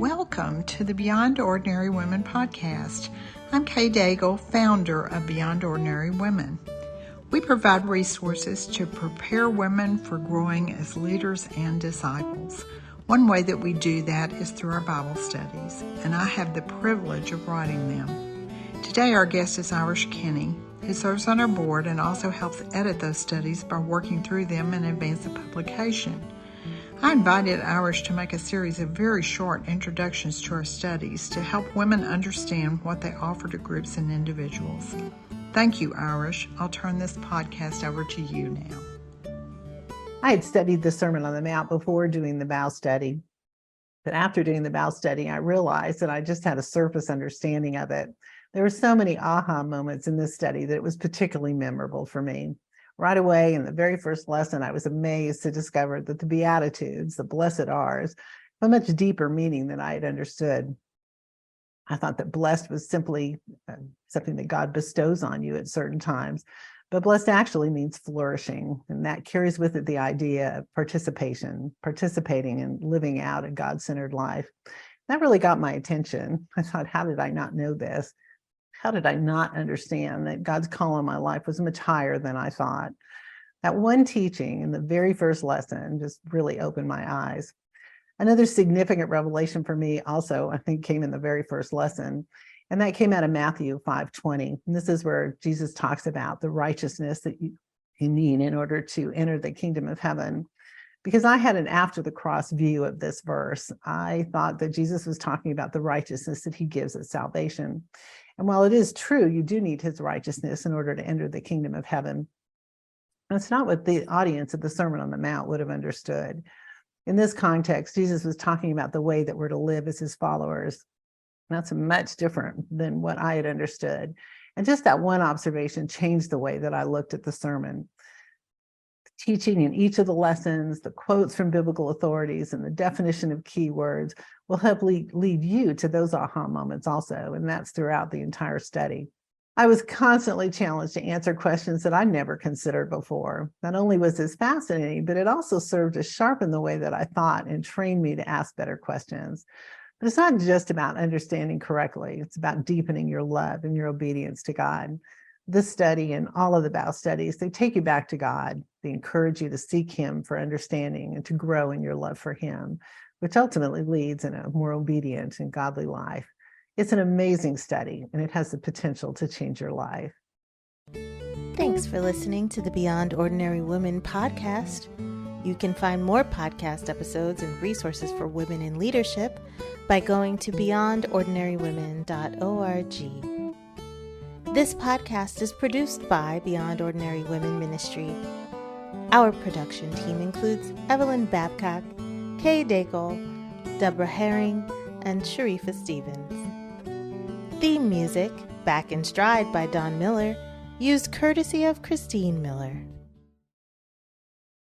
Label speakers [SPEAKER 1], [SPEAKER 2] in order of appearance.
[SPEAKER 1] Welcome to the Beyond Ordinary Women podcast. I'm Kay Daigle, founder of Beyond Ordinary Women. We provide resources to prepare women for growing as leaders and disciples. One way that we do that is through our Bible studies, and I have the privilege of writing them. Today our guest is Irish Kinney, who serves on our board and also helps edit those studies by working through them in advance of publication. I invited Irish to make a series of very short introductions to our studies to help women understand what they offer to groups and individuals. Thank you, Irish. I'll turn this podcast over to you now.
[SPEAKER 2] I had studied the Sermon on the Mount before doing the Bible study, but after doing the Bible study, I realized that I just had a surface understanding of it. There were so many aha moments in this study that it was particularly memorable for me. Right away, in the very first lesson, I was amazed to discover that the Beatitudes, the blessed R's, have a much deeper meaning than I had understood. I thought that blessed was simply something that God bestows on you at certain times, but blessed actually means flourishing, and that carries with it the idea of participating and living out a God-centered life. That really got my attention. I thought, how did I not know this? How did I not understand that God's call on my life was much higher than I thought? That one teaching in the very first lesson just really opened my eyes. Another significant revelation for me also, I think, came in the very first lesson, and that came out of Matthew 5:20. And this is where Jesus talks about the righteousness that you need in order to enter the kingdom of heaven. Because I had an after the cross view of this verse, I thought that Jesus was talking about the righteousness that he gives at salvation. And while it is true, you do need his righteousness in order to enter the kingdom of heaven, that's not what the audience of the Sermon on the Mount would have understood. In this context, Jesus was talking about the way that we're to live as his followers. That's much different than what I had understood. And just that one observation changed the way that I looked at the sermon. Teaching in each of the lessons, the quotes from biblical authorities, and the definition of key words will help lead you to those aha moments also, and that's throughout the entire study. I was constantly challenged to answer questions that I never considered before. Not only was this fascinating, but it also served to sharpen the way that I thought and train me to ask better questions. But it's not just about understanding correctly. It's about deepening your love and your obedience to God. This study and all of the Bible studies, they take you back to God. They encourage you to seek him for understanding and to grow in your love for him, which ultimately leads in a more obedient and godly life. It's an amazing study, and it has the potential to change your life.
[SPEAKER 3] Thanks for listening to the Beyond Ordinary Women podcast. You can find more podcast episodes and resources for women in leadership by going to beyondordinarywomen.org. This podcast is produced by Beyond Ordinary Women Ministry. Our production team includes Evelyn Babcock, Kay Daigle, Deborah Herring, and Sharifa Stevens. Theme music, Back in Stride by Don Miller, used courtesy of Christine Miller.